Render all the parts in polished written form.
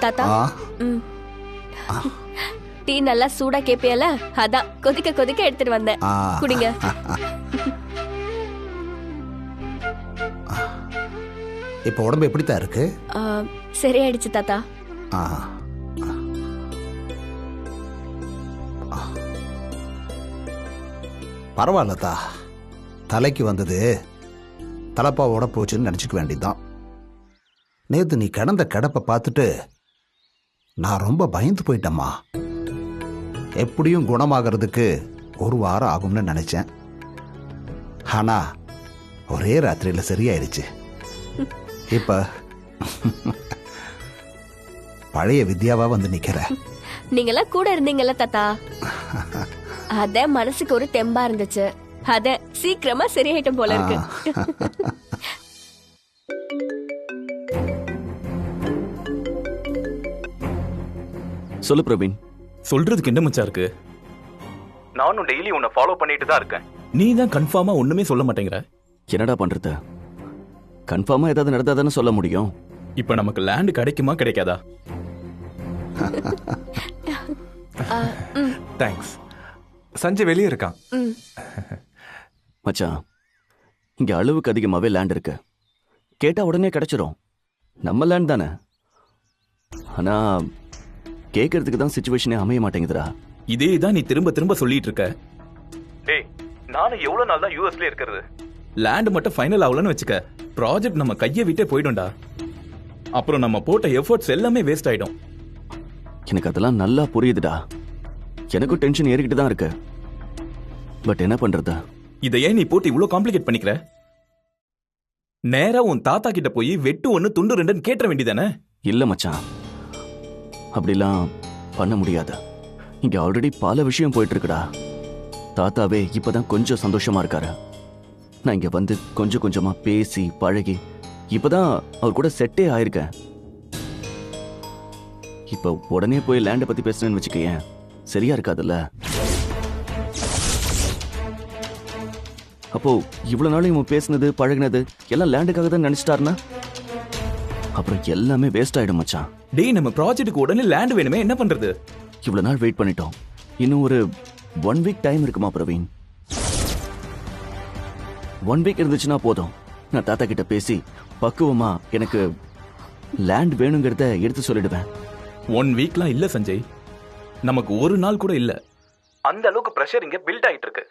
தாத்தா டீ நல்லா சூடா கேப்பியல, அதான் கொதிக்க கொதிக்க எடுத்துட்டு வந்தேன். குடிங்க. இப்ப உடம்பு எப்படித்தான் இருக்கு? சரியாயிடுச்சு தாத்தா. பரவாயில்லதா, தலைக்கு வந்தது தலைப்பாவோட போச்சுன்னு நினைச்சுக்க வேண்டியதுதான். நேத்து நீ கிடந்த கிடப்பை பார்த்துட்டு நான் ரொம்ப பயந்து போயிட்டேம்மா. எப்படியும் குணமாகறதுக்கு ஒரு வாரம் ஆகும்னு நினைச்சேன். ஆனா ஒரே ராத்திரியில சரியாயிருச்சு. இப்ப பழைய வித்யாவா வந்து நிக்கிற. நீங்கெல்லாம் கூட இருந்தீங்கல்ல தாத்தா, அத மனசுக்கு ஒரு தெம்பா இருந்துச்சு. அத சீக்கிரமா சரியாயிட்டும் போல இருக்கு. சொல்லு பிரவீன். சொல்றதுக்கு என்ன மச்சா இருக்கு? நானும் டெய்லி உன்னை ஃபாலோ பண்ணிட்டு தான் இருக்கேன். நீ தான் கன்ஃபார்மா ஒண்ணுமே சொல்ல மாட்டேங்கிற. என்னடா பண்றது? கன்ஃபார்மா ஏதாவது நடந்தாதானே சொல்ல முடியும். இப்ப நமக்கு லேண்ட் கிடைக்குமா கிடைக்காதா? தேங்க்ஸ். சஞ்சய் வெளியே இருக்கான். மச்சான், இங்க அளவுக்கு அதிகமாவே லேண்ட் இருக்கு. கேட்டா உடனே கிடைச்சிரும். நம்ம லேண்ட் தானே. ஆனா கேட்கறதுக்கு தான் சிச்சுவேஷனே அமைய மாட்டேங்குதுடா. இதே தான் நீ திரும்ப திரும்ப சொல்லிட்டு இருக்க. டேய், நானும் எவ்வளவு நாள் தான் யூஎஸ்ல இருக்கிறது. லேண்ட் மட்டும் ஃபைனல் ஆகலன்னு வச்சுக்க, ப்ராஜெக்ட் நம்ம கையை விட்டே போயிடும்டா. அப்புறம் நம்ம போட்ட எஃபர்ட்ஸ் எல்லாமே வேஸ்ட் ஆயிடும். எனக்கு அதெல்லாம் நல்லா புரியுதுடா. எனக்கும் டென்ஷன் ஏறிக்கிட்டு தான் இருக்கு. பட் என்ன பண்றது? இதை ஏன் நீ போட்டு இவ்வளவு காம்ப்ளிகேட் பண்ணிக்கிற? நேரா உன் தாத்தா கிட்ட போய் வெட்டு ஒண்ணு துண்டு ரெண்டுன்னு கேட்ட வேண்டியதானே? இல்ல மச்சான், அப்படிலாம் பண்ண முடியாது. இங்க ஆல்ரெடி பல விஷயம் போயிட்டு இருக்குடா. தாத்தாவே இப்பதான் கொஞ்சம் சந்தோஷமா இருக்காரு. நான் இங்க வந்து கொஞ்சம் கொஞ்சமா பேசி பழகி இப்பதான் அவர் கூட செட்டே ஆயிருக்கேன். இப்ப உடனே போய் லேண்டை பத்தி பேசுறேன்னு வச்சுக்கேன், சரியா இருக்காதுல்ல. அப்போ இவ்வளவு நாளும் இவன் பேசினது பழகினது எல்லாம் லேண்டுக்காக தான் நினைச்சிட்டாருன்னா அப்புறம் எல்லாமே வேஸ்ட் ஆயிடும் மச்சான். டேய், நம்ம ப்ராஜெக்ட்டுக்கு உடனே லேண்ட் வேணுமே, என்ன பண்றது? இவ்வளவு நாள் வெயிட் பண்ணிட்டோம். இன்னும் ஒரு 1 வீக் டைம் இருக்குமா பிரவீன்? 1 வீக் இருந்துச்சுன்னா போதும். நான் தாத்தா கிட்ட பேசி பக்குவமா எனக்கு லேண்ட் வேணுங்கிறத எடுத்து சொல்லிடுவேன். 1 வீக்லாம் இல்ல சஞ்சய், நமக்கு ஒரு நாள் கூட இல்ல. அந்த அளவுக்கு பிரஷர் இங்க பில்ட் ஆயிட்டு இருக்கு.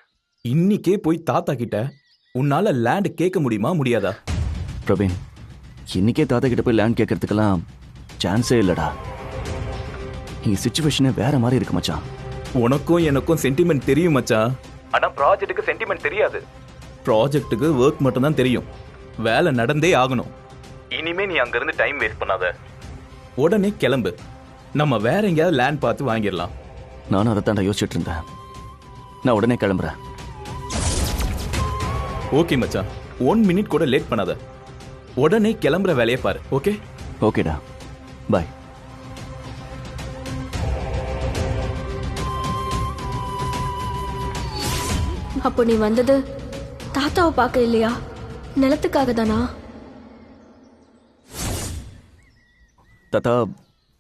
இன்னைக்கே போய் தாத்தா கிட்ட உன்னால லேண்ட் கேட்க முடியுமா முடியாதா? பிரவீன், இன்னைக்கே தாத்தா கிட்ட போய் லேண்ட் கேட்கறதுக்கெல்லாம் சான்ஸே இல்லடா. இங்க சிச்சுவேஷனே வேற மாதிரி இருக்கு மச்சான். உனக்கும் எனக்கும் சென்டிமெண்ட் தெரியும் மச்சான். ஆனா ப்ராஜெக்ட்டுக்கு சென்டிமெண்ட் தெரியாது. ப்ராஜெக்ட்டுக்கு ஒர்க் மட்டும் தான் தெரியும். வேலை நடந்தே ஆகணும். இனிமே நீ அங்க இருந்து டைம் வேஸ்ட் பண்ணாத. உடனே கிளம்பு. நம்ம வேற எங்கேயாவது லேண்ட் பார்த்து வாங்கிடலாம். நானும் அதை தாண்டா யோசிச்சுட்டு இருந்தேன். நான் உடனே கிளம்புறேன். ஓகே மச்சான், 1 மினிட் கூட லேட் பண்ணாத. உடனே கிளம்புற வேலையை பாரு. ஓகே? ஓகேடா, பாய். அப்போ நீ வந்தது தாத்தாவை பார்க்க இல்லையா, நிலத்துக்காக தானா? தாத்தா,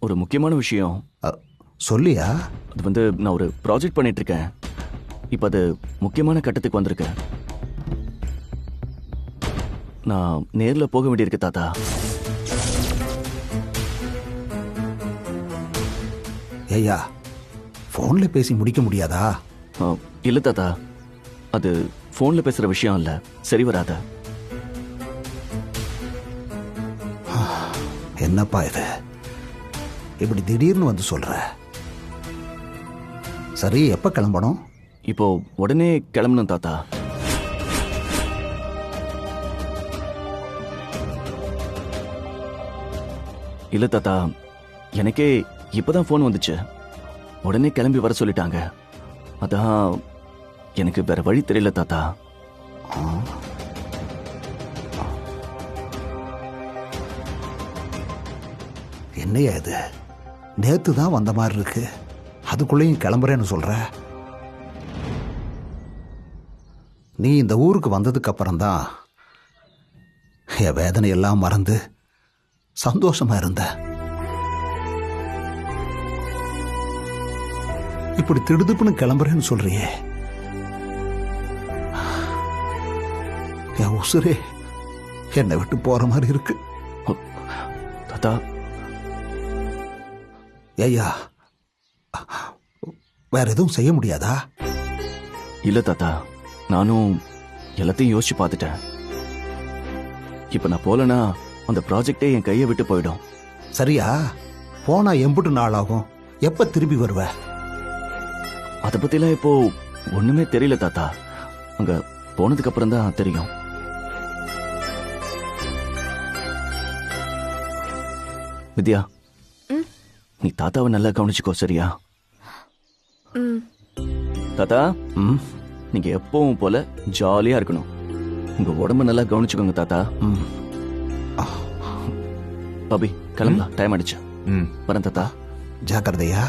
ஒரு முக்கியமான விஷயம். சொல்லியா? அது வந்து நான் ஒரு ப்ராஜெக்ட் பண்ணிட்டு இருக்கேன். இப்ப அது முக்கியமான கட்டத்துக்கு வந்திருக்கேன். நான் நேர்ல போக வேண்டியிருக்கு தாத்தா. ஏய்யா, போன்ல பேசி முடிக்க முடியாதா? இல்ல தாத்தா, அது போன்ல பேசுற விஷயம் இல்ல, சரி வராத. என்னப்பா இது, இப்படி திடீர்னு வந்து சொல்ற? சரி, எப்ப கிளம்பணும்? இப்போ உடனே கிளம்பணும் தாத்தா. இல்ல தாத்தா, எனக்கே இப்பதான் போன் வந்துச்சு. உடனே கிளம்பி வர சொல்லிட்டாங்க. அதான் எனக்கு வேற வழி தெரியல தாத்தா. என்னையா இது, நேத்து தான் வந்த மாதிரி இருக்கு, அதுக்குள்ளேயும் கிளம்புறேன்னு சொல்ற? நீ இந்த ஊருக்கு வந்ததுக்கு அப்புறம்தான் என் வேதனை எல்லாம் மறந்து சந்தோஷமா இருந்த. இப்படி திடுதுப்புன்னு கிளம்புறேன்னு சொல்றியே, என் உசுரே என்னை விட்டு போற மாதிரி இருக்கு. தாத்தா, ஐயா, வேற எதுவும் செய்ய முடியாதா? இல்ல தாத்தா, நானும் எல்லாத்தையும் யோசிச்சு பார்த்துட்டேன். இப்ப நான் போலனா அந்த ப்ராஜெக்டே என் கையை விட்டு போயிடும். சரியா? போனா எம்புட்டு நாள் ஆகும்? எப்ப திரும்பி வருவ? அதை பத்திலாம் இப்போ ஒண்ணுமே தெரியல தாத்தா. அங்க போனதுக்கு அப்புறம் தான் தெரியும். வித்யா, நீ தாத்தாவை நல்லா கவனிச்சுக்கோ, சரியா? ம். தாத்தா, நீங்க எப்பவும் போல ஜாலியா இருக்கணும். உங்க உடம்ப நல்லா கவனிச்சுக்கோங்க தாத்தா. பாபி, கிளம்பலாம், டைம் ஆயிடுச்சு. வரேன் தாத்தா. ஜாக்கிரதையா.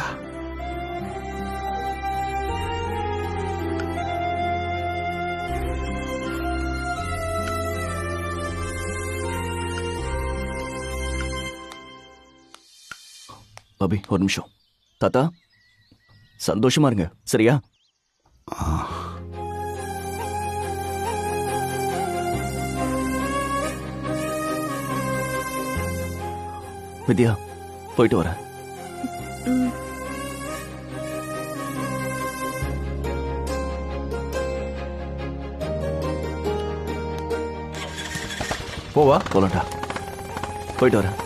பாபி, ஒரு நிமிஷம். தாத்தா, சந்தோஷமா இருங்க, சரியா? வித்யா, போயிட்டு வரேன். ம். போவா. போலாம்டா, போயிட்டு வரேன்.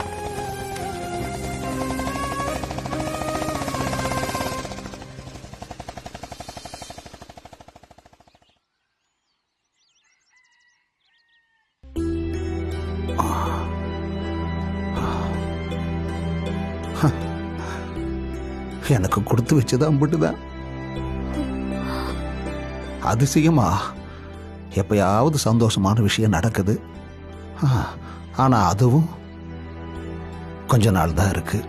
எனக்கு கொடுத்து வச்சது அம்பிட்டுதான். அதிசயமா எப்பயாவது சந்தோஷமான விஷயம் நடக்குது. ஆனா அதுவும் கொஞ்ச நாள் தான் இருக்கு.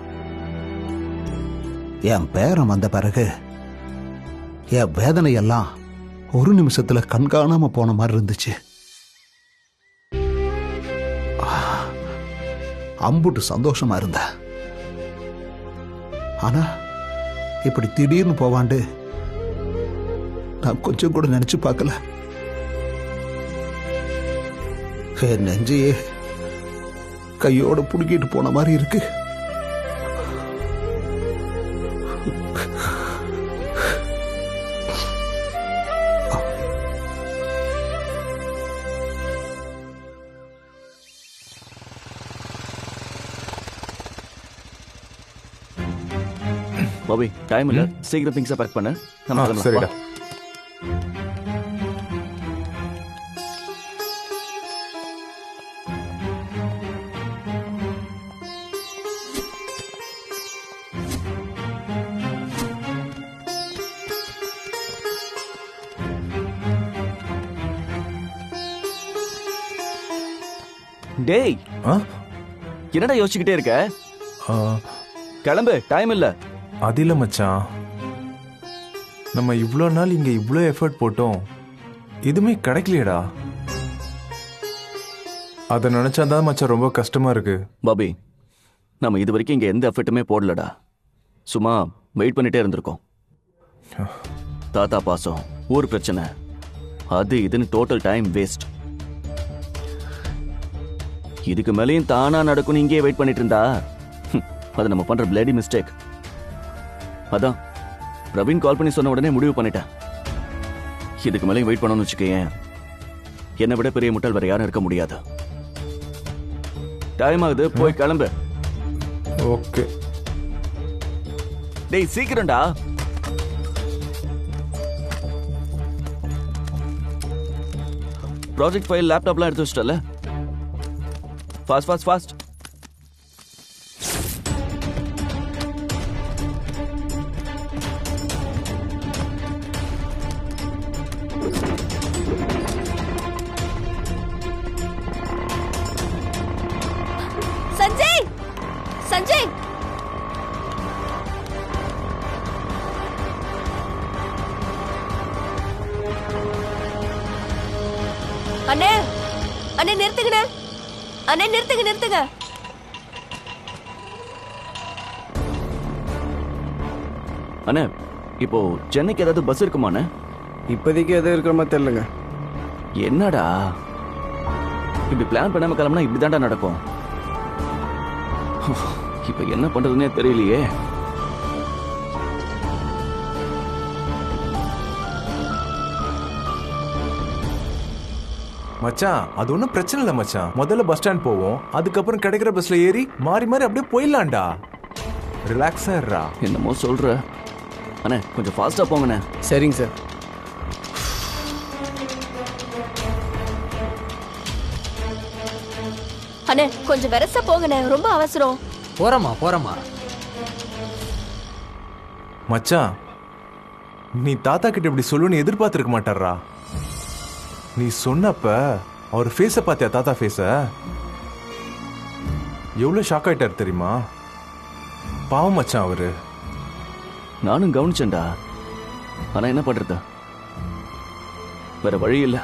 என் பேரன் வந்த பிறகு என் வேதனையெல்லாம் ஒரு நிமிஷத்துல கண்காணாம போன மாதிரி இருந்துச்சு. அம்புட்டு சந்தோஷமா இருந்த. ஆனா இப்படி திடீர்னு போவாண்டு நான் கொஞ்சம் கூட நினைச்சு பார்க்கல. என் நெஞ்சையே கையோட புடுங்கிட்டு போன மாதிரி இருக்கு. பாபி, டைம் இல்ல, சீக்கிரம் திங்ஸ் பேக் பண்ண. நம்ம கிளம்பலாம். சரிடா. வா. டேய், என்னடா யோசிச்சுக்கிட்டே இருக்க? கிளம்பு, டைம் இல்ல. அது இல்ல மச்சான், நம்ம இவ்வளோ நாள் இங்க இவ்வளோ எஃபர்ட் போட்டோம், எதுவுமே கிடைக்கலையடா. அதை நினைச்சாதான் மச்சான் ரொம்ப கஷ்டமா இருக்கு. பாபி, நம்ம இது வரைக்கும் இங்க எந்த எஃபர்ட்டுமே போடலடா. சும்மா வெயிட் பண்ணிட்டே இருந்திருக்கோம். தாத்தா பாசம், ஊர் பிரச்சனை, அது இதுன்னு டோட்டல் டைம் வேஸ்ட். இதுக்கு மேலேயும் தானா நடக்கும் இங்கே வெயிட் பண்ணிட்டு இருந்தா அது நம்ம பண்ற பிளேடி மிஸ்டேக். அதான் பிரவீன் கால் பண்ணி சொன்ன உடனே முடிவு பண்ணிட்டேன். இதுக்கு மேலேயும் வெயிட் பண்ணணும்னு வச்சுக்கேன், என்னை விட பெரிய முட்டாள் வேற யாரும் இருக்க முடியாது. டைம் ஆகுது, போய் கிளம்பு. ஓகே. டேய், சீக்கிரம்டா. ப்ராஜெக்ட் ஃபைல் லேப்டாப்லாம் எடுத்து வச்சிட்டல? Fast fast fast. Sanjay, Sanjay, அண்ணே, அண்ணே நிறுத்துங்க, அண்ணே நிறுத்துங்க, நிறுத்துங்க. அண்ணே, இப்போ சென்னைக்கு ஏதாவது பஸ் இருக்குமாண்ணே? இப்போதைக்கு எதுவும் இருக்கிற மாதிரி தெரியலங்க. என்னடா இப்படி பிளான் பண்ணாம கிளம்புனா இப்படிதான்டா நடக்கும். இப்ப என்ன பண்றதுன்னே தெரியலையே. மச்சான் அது ஒன்றும் பிரச்சனை இல்லை மச்சான். முதல்ல பஸ் ஸ்டாண்ட் போவோம், அதுக்கப்புறம் கிடைக்கிற பஸ்ல ஏறி மாறி மாறி அப்படியே போயிடலாம்டா. ரிலாக்ஸா இருடா. என்னமோ சொல்ற. அண்ணே கொஞ்சம் ஃபாஸ்டா போங்கண்ணே. சரிங்க சார். அண்ணே கொஞ்சம் வெரசா போங்கண்ணே, ரொம்ப அவசரம். போறமா மச்சான் நீ தாத்தா கிட்ட இப்படி சொல்லுன்னு எதிர்பார்த்திருக்க மாட்டாரா? நீ சொன்னப்ப அவர் ஃபேஸ பாத்தியா? தாத்தா ஃபேஸ எவ்வளவு ஷாக் ஆயிட்டாரு தெரியுமா? பாவம் மச்சான் அவரு. நானும் கவனிச்சேன்டா. ஆனா என்ன பண்றது, வேற வழி இல்ல.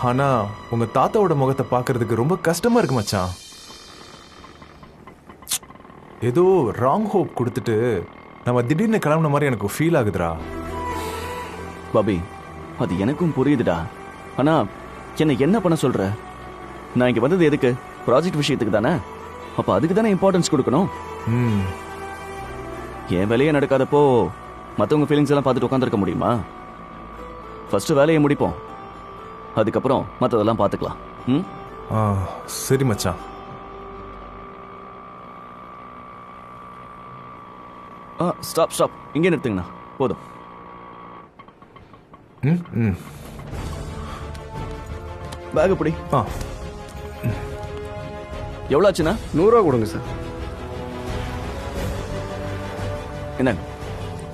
ஆனா உங்க தாத்தாவோட முகத்தை பாக்குறதுக்கு ரொம்ப கஷ்டமா இருக்கு மச்சான். ஏதோ ராங் ஹோப் கொடுத்துட்டு நம்ம திடீர்னு கிளம்புன மாதிரி எனக்கு ஃபீல் ஆகுதுடா. பாபி அது எனக்கும் புரியுதுடா. ஆனா என்ன பண்ண சொல்ற? நான் இங்க வந்தது எதுக்கு? ப்ராஜெக்ட் விஷயத்துக்கு தானே. அப்ப அதுக்கு தானே இம்பார்ட்டன்ஸ் கொடுக்கணும். ம் என் வேலையே நடக்காதப்போ மத்தவங்க ஃபீலிங்ஸ் எல்லாம் பார்த்துட்டு உட்காந்துருக்க முடியுமா? ஃபர்ஸ்ட் வேலையை முடிப்போம், அதுக்கப்புறம் மற்றதெல்லாம் பார்த்துக்கலாம். ம் ஆ சரி மச்சான். ஸ்டாப் ஸ்டாப், இங்கே நிறுத்துங்கண்ணா, போதும். ம் ம் பேக் எப்படி? ஆ எவ்வளோ ஆச்சுண்ணா? 100 ரூபா கொடுங்க சார். என்ன?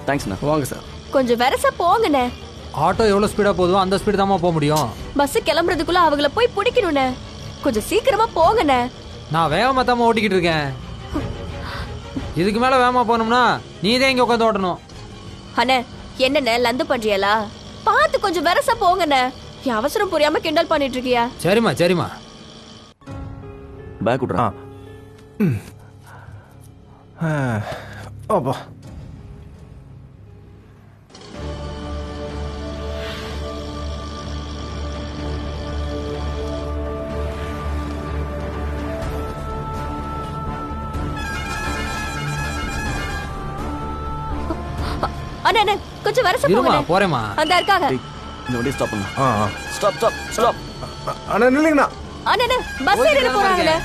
தேங்க்ஸ்ண்ணா. வாங்க சார். கொஞ்சம் வெரசா போங்கண்ணே. ஆட்டோ எவ்வளவு ஸ்பீடா போதும் அந்த ஸ்பீடு தாமா போக முடியும். பஸ் கிளம்புறதுக்குள்ள அவங்கள போய் பிடிக்கணும்ண்ணே. கொஞ்சம் சீக்கிரமா போங்கண்ணே. நான் வேகமா தாமா ஓட்டிக்கிட்டு இருக்கேன். இதுக்கு மேல வேகமா போனோம்னா நீ தான் இங்க உட்காந்து ஓட்டணும். அண்ணே என்னண்ணே லந்து பண்றியலா? பார்த்து கொஞ்சம் வெரசா போங்கண்ணே. என் அவசரம் புரியாம கிண்டல் பண்ணிட்டு இருக்கியா? சரிம்மா. பேக் விட்றா. அப்பா அண்ணே கொஞ்சம் வெரசா இருமா போங்கண்ணே. போறேம்மா. அந்த இருக்காங்க. இந்த வண்டியை ஸ்டாப் பண்ணா. ஆ ஸ்டாப் ஸ்டாப் ஸ்டாப். அண்ணா நில்லுங்கண்ணா. அண்ணே பஸ் ஏறிட போறாங்கண்ணே.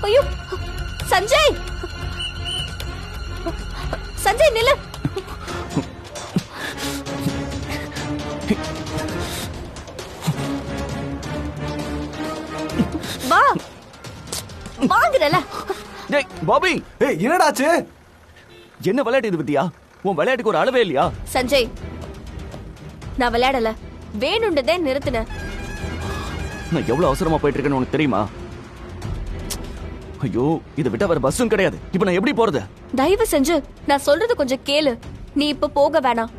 ஐயோ சஞ்சய், சஞ்சய் நில்லு. வா வாங்குறல. டேய் பாபி, ஏய் என்னடாச்சு? என்ன விளையாட்டு இது பத்தியா? உன் விளையாட்டுக்கு ஒரு அளவே இல்லையா? சஞ்சய் நான் விளையாடல, வேணுண்டதே நிறுத்தினேன். நான் எவ்வளவு அவசரமா போயிட்டு இருக்கேன்னு உனக்கு தெரியுமா? ஐயோ இதை விட்டா வேற பஸ்ஸும் கிடையாது. இப்ப நான் எப்படி போறது? தயவு செஞ்சு நான் சொல்றது கொஞ்சம் கேளு. நீ இப்ப போக வேணாம்.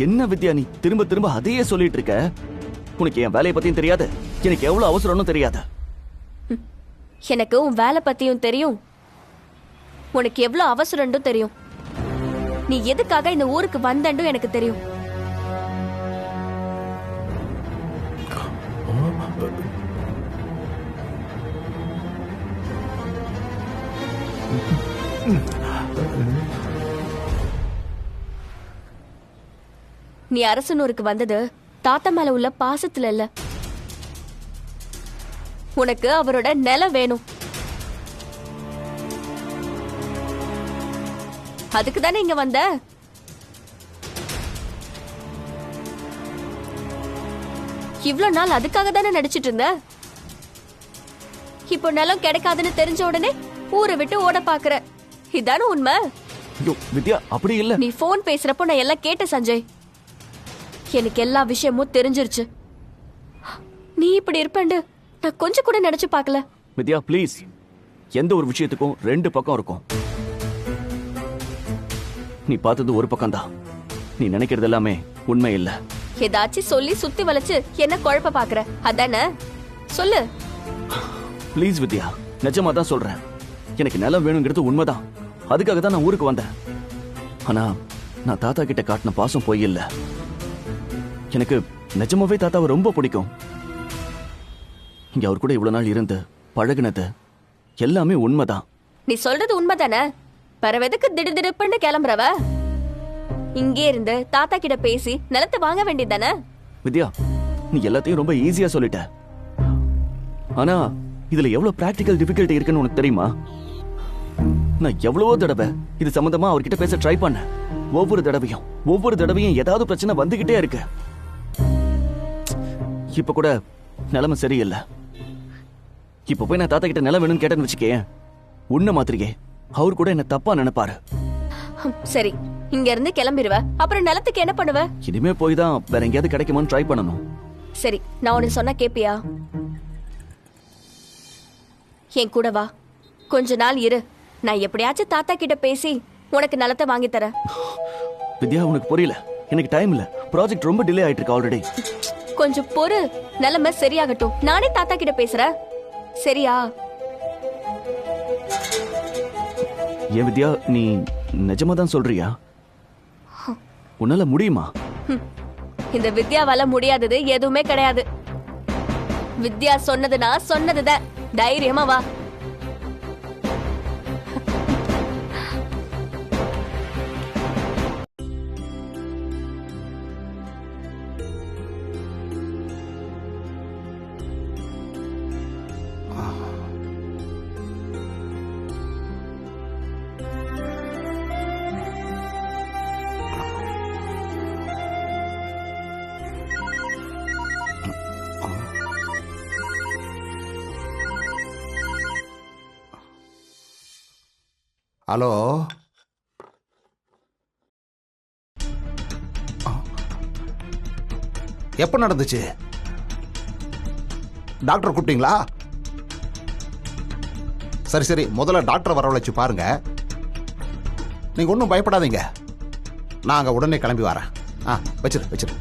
என்ன வித்யா நீ திரும்ப திரும்ப அதையே சொல்லிட்டு இருக்க? உனக்கு என் வேலையை பத்தியும் தெரியாது, எனக்கு எவ்வளவு அவசரம்னு தெரியாது. எனக்கு உன் வேலை பத்தியும் தெரியும், உனக்கு எவ்வளவு அவசரம்னு தெரியும். நீ எதுக்காக இந்த ஊருக்கு வந்தண்டும் எனக்கு தெரியும். நீ அரசனூருக்கு வந்தது தாத்தா மேல உள்ள பாசத்துல இல்ல, உனக்கு அவரோட நிலம் வேணும். அதுக்கு தானே இங்க வந்த. இவ்ளோ நாள் அதுக்காக தானே நடிச்சிட்டு இருந்த. இப்போ நிலம் கிடைக்காதுன்னு தெரிஞ்ச உடனே ஊரை விட்டு ஓட பாக்குற, இதானே உண்மை? ஐயோ வித்யா அப்படி இல்ல. நீ போன் பேசுறப்போ நான் எல்லாம் கேட்டேன் சஞ்சய். எனக்கு எல்லா விஷயமும் தெரிஞ்சிருச்சு. நீ இப்படி இருப்பேன்னு நான் கொஞ்சம் கூட நினைச்சு பார்க்கல. வித்யா ப்ளீஸ், எந்த ஒரு விஷயத்துக்கும் ரெண்டு பக்கம் இருக்கும். நீ பார்த்தது ஒரு பக்கம்தான். நீ நினைக்கிறது எல்லாமே உண்மை இல்ல. ஏதாச்சும் சொல்லி சுத்தி வளைச்சு என்ன குழப்ப பாக்குற அதானே? சொல்லு. ப்ளீஸ் வித்யா, நிஜமா தான் சொல்றேன். எனக்கு நிலம் வேணுங்கிறது உண்மைதான். அதுக்காக தான் நான் ஊருக்கு வந்தேன். ஆனா நான் தாத்தா கிட்ட காட்டின பாசம் பொய் இல்ல. எனக்கு நிஜமாவே தாத்தாவை ரொம்ப பிடிக்கும். இங்க அவர் கூட இவ்வளவு நாள் இருந்து பழகினது எல்லாமே உண்மைதான். நீ சொல்றது உண்மைதானே? பரவதுக்கு திடுதிடுப்புன்னு கிளம்புறவ இங்கே இருந்து தாத்தா கிட்ட பேசி நிலத்தை வாங்க வேண்டியதானே? வித்யா, நீ எல்லாத்தையும் ரொம்ப ஈஸியா சொல்லிட்ட. ஆனா இதுல எவ்வளவு பிராக்டிக்கல் டிஃபிகல்ட்டி இருக்குன்னு உனக்கு தெரியுமா? நான் எவ்வளவோ தடவை இது சம்பந்தமா அவர்கிட்ட பேச ட்ரை பண்ணேன். ஒவ்வொரு தடவையும் ஏதாவது பிரச்சனை வந்துகிட்டே இருக்கு. இப்ப கூட நிலைமை சரியில்லை. இப்ப போய் நான் தாத்தா கிட்ட நிலம் வேணும்னு கேட்டேன்னு வச்சுக்கேன், உன்ன மாதிரியே அவர் கூட என்ன தப்பா நினைப்பாரு. சரி, இங்க இருந்து கிளம்பிடுவ, அப்புறம் நிலத்துக்கு என்ன பண்ணுவ? இனிமே போய் தான் வேற எங்கேயாவது கிடைக்குமான்னு ட்ரை பண்ணணும். சரி, நான் உனக்கு சொன்னா கேப்பியா? என் கூட வா, கொஞ்ச நாள் இரு. நான் எப்படியாச்சும் தாத்தா கிட்ட பேசி உனக்கு நிலத்தை வாங்கி தரேன். வித்யா, உனக்கு புரியல. எனக்கு டைம் இல்ல. ப்ராஜெக்ட் ரொம்ப டிலே ஆயிட்டு இருக்கு ஆல்ரெடி. கொஞ்சம் பொறு, நிலைமை சரியாகட்டும். நானே தாத்தா கிட்ட பேசுறேன், சரியா? ஏன் வித்யா, நீ நிஜமா தான் சொல்றியா? உன்னால முடியுமா? இந்த வித்யாவால முடியாதது எதுவுமே கிடையாது. வித்யா சொன்னதுனா சொன்னதுதான். தைரியமா வா. ஹலோ, எப்ப நடந்துச்சு? டாக்டர் கூப்பிட்டீங்களா? சரி சரி, முதல்ல டாக்டர் வரவழைச்சு பாருங்க. நீங்க ஒன்றும் பயப்படாதீங்க, நான் உடனே கிளம்பி வரேன். வச்சிரு.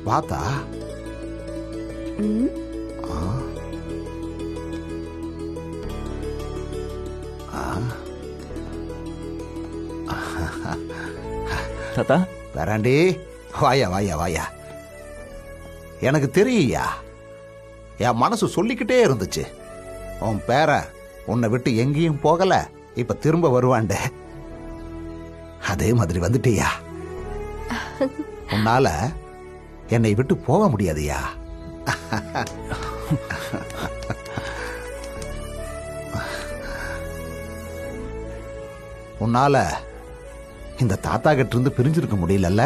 பார்த்தா தாத்தா, வேறாண்டி, வாயா. எனக்கு தெரியா, என் மனசு சொல்லிக்கிட்டே இருந்துச்சு. உன் பேர உன்னை விட்டு எங்கேயும் போகல, இப்ப திரும்ப வருவான்டு. அதே மாதிரி வந்துட்டியா? உன்னால என்னை விட்டு போக முடியாதுயா. உன்னால இந்த தாத்தா கிட்ட இருந்து பிரிஞ்சிருக்க முடியலல்ல.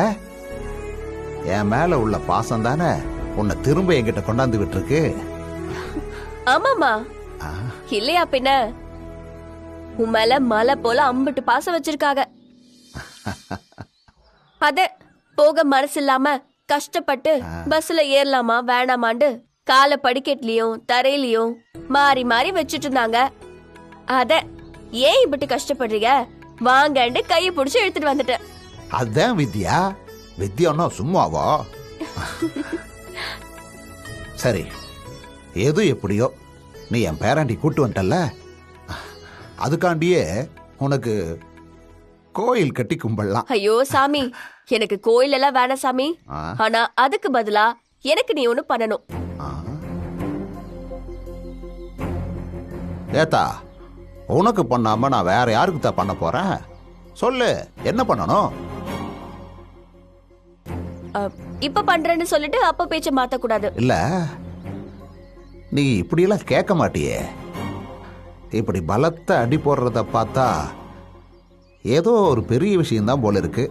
என் மேல உள்ள பாசம் தானே உன்னை திரும்ப என்கிட்ட கொண்டாந்து விட்டுருக்கு. ஆமாமா, இல்லையா பின்ன? உன் மேல மலை போல அம்பிட்டு பாசம் வச்சிருக்காங்க. அத போக மனசு இல்லாம கஷ்டப்பட்டு பஸ்ல ஏறலாமா வேணாமாண்டு கால படிக்கட்லயும் தரையிலயும் மாறி மாறி வச்சிட்டு இருந்தாங்க. அத ஏன் இப்படி கஷ்டப்படுறீங்க, வாங்கண்டு கைய பிடிச்சு எடுத்துட்டு வந்துட்டேன். அதான் வித்யா. வித்யான்னா சும்மாவா? சரி, எது எப்படியோ நீ என் பேராண்டி கூட்டு வந்துட்டல்ல, அதுக்காண்டியே உனக்கு கோயில் கட்டி கும்பிடலாம். ஐயோ சாமி, எனக்கு கோயில் எல்லாம் வேணாம் சாமி. ஆனா அதுக்கு பதிலா எனக்கு நீ ஒண்ணு பண்ணணும். ஏத்தா, உனக்கு பண்ணாம நான் வேற யாருக்கு தான் பண்ண போறேன்? சொல்லு, என்ன பண்ணணும்? இப்ப பண்றேன்னு சொல்லிட்டு அப்ப பேச்ச மாத்த கூடாது. இல்ல, நீ இப்படியெல்லாம் கேட்க மாட்டியே. இப்படி பலத்த அடி போடுறத பார்த்தா ஏதோ ஒரு பெரிய விஷயம்தான் போல இருக்கு.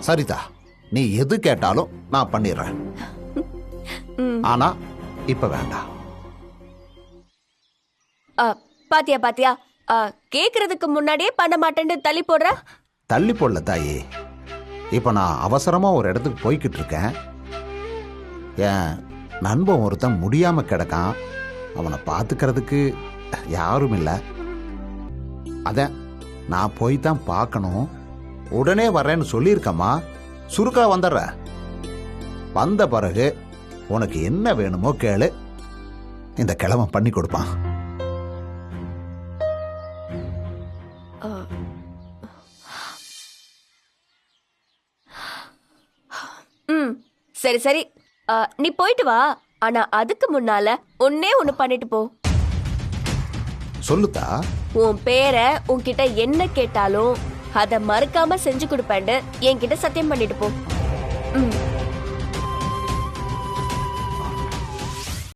சரிதா, நீ எது கேட்டாலும் நான் பண்ணிடுறேன். ஆனா இப்ப வேண்டாம். பாத்தியா கேக்குறதுக்கு முன்னாடியே பண்ண மாட்டேன்னு தள்ளி போடுற. தள்ளி போடல தாயி. இப்போ நான் அவசரமாக ஒரு இடத்துக்கு போய்கிட்டு இருக்கேன். என் நண்பன் ஒருத்தன் முடியாமல் கிடக்கான். அவனை பார்த்துக்கிறதுக்கு யாரும் இல்லை. அதான் நான் போய் தான் பார்க்கணும். உடனே வரேன்னு சொல்லியிருக்கம்மா. சுருக்கா வந்துடுற. வந்த பிறகு உனக்கு என்ன வேணுமோ கேளு, இந்த கிழமை பண்ணி கொடுப்பான். சரி சரி, நீ போயிட்டு வா. ஆனா அதுக்கு முன்னால ஒன்னே ஒண்ணு பண்ணிட்டு போ. சொல்லுதா? உன் பேரை உன்கிட்ட என்ன கேட்டாலும் அத மறுக்காம செஞ்சு கொடுப்பேன்னு என்கிட்ட சத்தியம் பண்ணிட்டு போ.